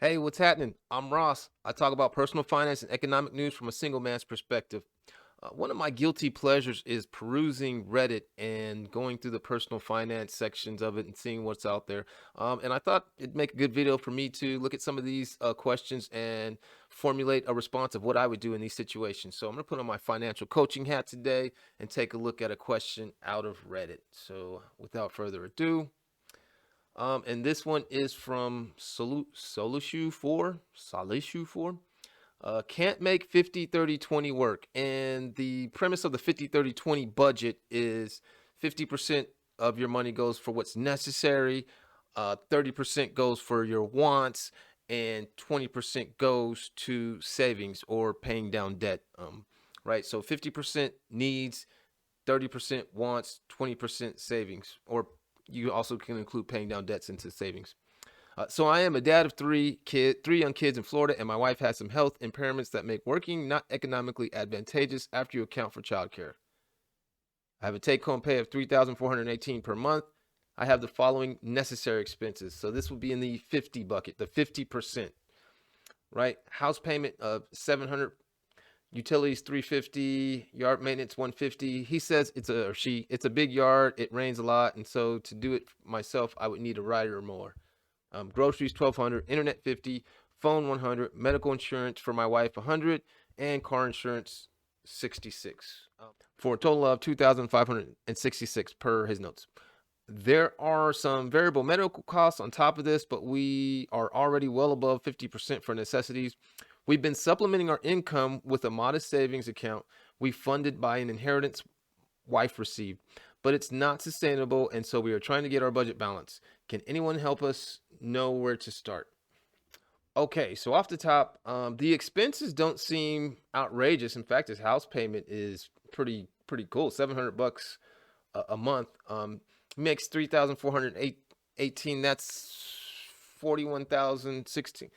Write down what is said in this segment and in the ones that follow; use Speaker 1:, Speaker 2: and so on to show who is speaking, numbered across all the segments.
Speaker 1: Hey, what's happening? I'm Ross. I talk about personal finance and economic news from a single man's perspective. One of my guilty pleasures is perusing Reddit and going through the personal finance sections of it and seeing what's out there. And I thought it'd make a good video for me to look at some of these questions and formulate a response of what I would do in these situations. So I'm going to put on my financial coaching hat today and take a look at a question out of Reddit. So without further ado, and this one is from Solushu4. Can't make 50-30-20 work. And the premise of the 50-30-20 budget is 50% of your money goes for what's necessary, 30% goes for your wants, and 20% goes to savings or paying down debt. Right? So 50% needs, 30% wants, 20% savings, or you also can include paying down debts into savings. So I am a dad of three young kids in Florida, and my wife has some health impairments that make working not economically advantageous after you account for childcare. I have a take-home pay of $3,418 per month. I have the following necessary expenses. So this will be in the 50 bucket, the 50%, right? House payment of $700, utilities $350, yard maintenance $150. He says it's a big yard, it rains a lot, and so to do it myself, I would need a rider or mower. Groceries $1,200, internet $50, phone $100, medical insurance for my wife $100, and car insurance $66, for a total of $2,566 per his notes. There are some variable medical costs on top of this, but we are already well above 50% for necessities. We've been supplementing our income with a modest savings account we funded by an inheritance wife received, but it's not sustainable, and so we are trying to get our budget balanced. Can anyone help us know where to start? Okay, so off the top, the expenses don't seem outrageous. In fact, his house payment is pretty cool, $700 a month. Makes 3,418. That's 41,016.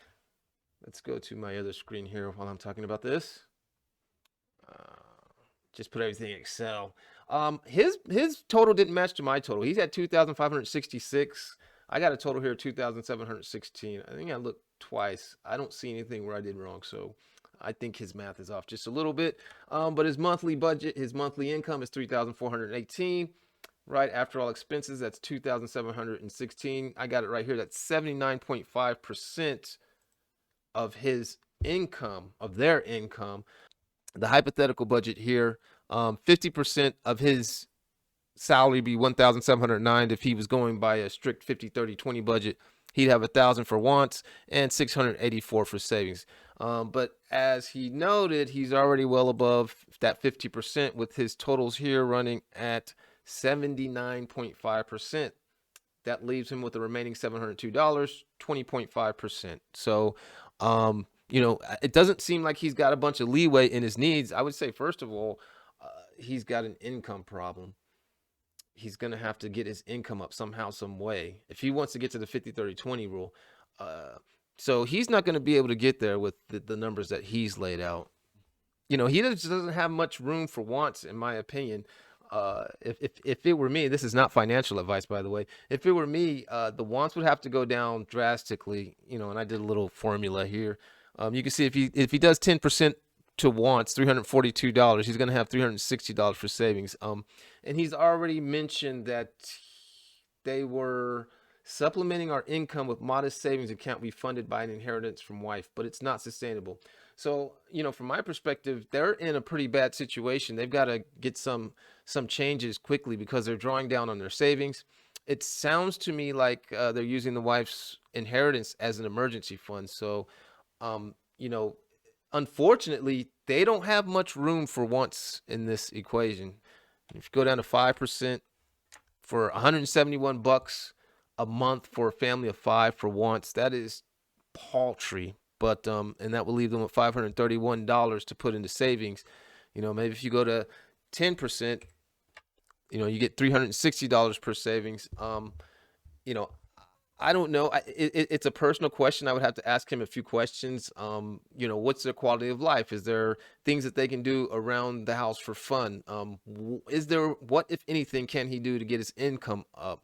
Speaker 1: Let's go to my other screen here while I'm talking about this. Just put everything in Excel. His total didn't match to my total. He's at 2,566. I got a total here of 2,716. I think I looked twice. I don't see anything where I did wrong, so I think his math is off just a little bit. But his monthly budget, his monthly income is 3,418. Right after all expenses, that's 2,716. I got it right here. That's 79.5% of his income, of their income. The hypothetical budget here, 50% of his salary be 1,709. If he was going by a strict 50-30-20 budget, he'd have 1,000 for wants and 684 for savings. But as he noted, he's already well above that 50% with his totals here running at 79.5%. That leaves him with the remaining $702, 20.5%. So, it doesn't seem like he's got a bunch of leeway in his needs. I would say, first of all, he's got an income problem. He's going to have to get his income up somehow, some way, if he wants to get to the 50-30-20 rule. So he's not going to be able to get there with the numbers that he's laid out. He just doesn't have much room for wants, in my opinion. If it were me, this is not financial advice, by the way. If it were me, the wants would have to go down drastically. And I did a little formula here. You can see if he does 10% to wants, $342, he's going to have $360 for savings. And he's already mentioned that they were supplementing our income with modest savings account we funded by an inheritance from wife, but it's not sustainable. So, from my perspective, they're in a pretty bad situation. They've got to get some changes quickly because they're drawing down on their savings. It sounds to me like they're using the wife's inheritance as an emergency fund. So, unfortunately, they don't have much room for wants in this equation. If you go down to 5% for $171 a month for a family of 5 for wants, that is paltry. But and that will leave them with $531 to put into savings. Maybe if you go to 10%, you get $360 per savings. I don't know. It's a personal question. I would have to ask him a few questions. What's their quality of life? Is there things that they can do around the house for fun? What, if anything, can he do to get his income up?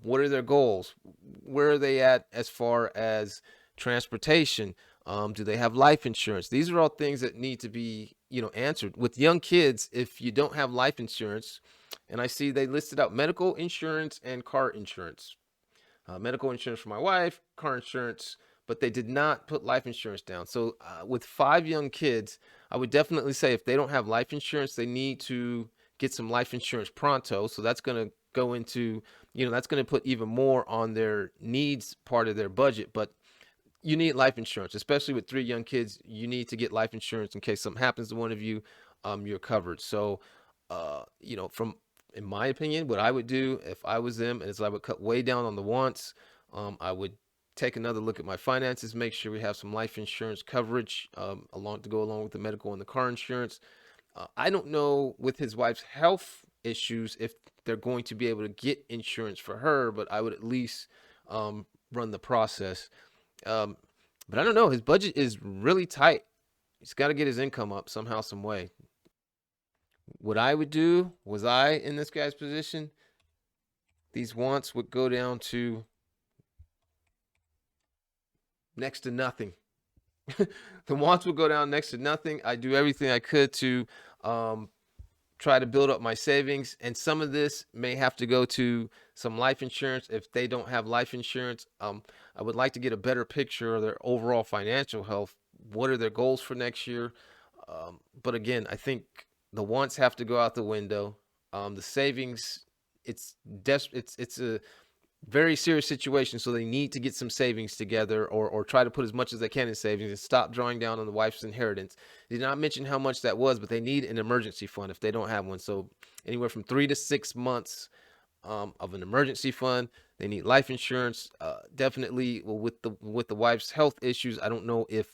Speaker 1: What are their goals? Where are they at as far as transportation. Do they have life insurance? These are all things that need to be, answered. With young kids, if you don't have life insurance, and I see they listed out medical insurance and car insurance. Medical insurance for my wife, car insurance, but they did not put life insurance down. So with 5 young kids, I would definitely say if they don't have life insurance, they need to get some life insurance pronto. So that's going to go into, that's going to put even more on their needs part of their budget. But you need life insurance, especially with 3 young kids. You need to get life insurance in case something happens to one of you. You're covered. So, from in my opinion, what I would do if I was them is I would cut way down on the wants. I would take another look at my finances, make sure we have some life insurance coverage along to go along with the medical and the car insurance. I don't know with his wife's health issues if they're going to be able to get insurance for her, but I would at least run the process. Um, but I don't know. His budget is really tight. He's got to get his income up somehow, some way. What I would do, was I in this guy's position, these wants would go down to next to nothing. The wants would go down next to nothing. I do everything I could to um, try to build up my savings, and some of this may have to go to some life insurance if they don't have life insurance. I would like to get a better picture of their overall financial health. What are their goals for next year? But again, I think the wants have to go out the window. The savings, it's a very serious situation, so they need to get some savings together, or try to put as much as they can in savings and stop drawing down on the wife's inheritance. They did not mention how much that was, but they need an emergency fund if they don't have one. So anywhere from 3 to 6 months of an emergency fund. They need life insurance. Definitely, well, with the wife's health issues, I don't know if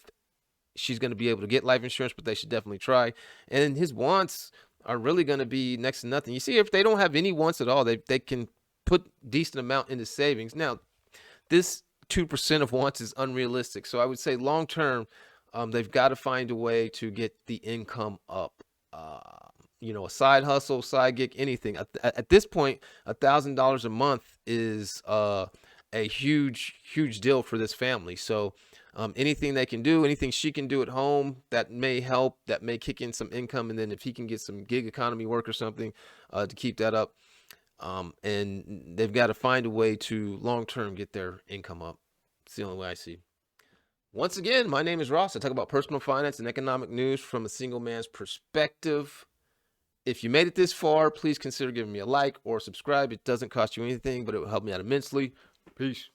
Speaker 1: she's going to be able to get life insurance, but they should definitely try. And his wants are really going to be next to nothing. You see, if they don't have any wants at all, they can put decent amount into savings. Now, this 2% of wants is unrealistic. So I would say long term, they've got to find a way to get the income up. A side hustle, side gig, anything. At this point, $1,000 a month is a huge, huge deal for this family. So anything they can do, anything she can do at home that may help, that may kick in some income, and then if he can get some gig economy work or something to keep that up. And they've got to find a way to long term get their income up. It's the only way I see. Once again, my name is Ross. I talk about personal finance and economic news from a single man's perspective. If you made it this far, please consider giving me a like or subscribe. It doesn't cost you anything, but it will help me out immensely. Peace.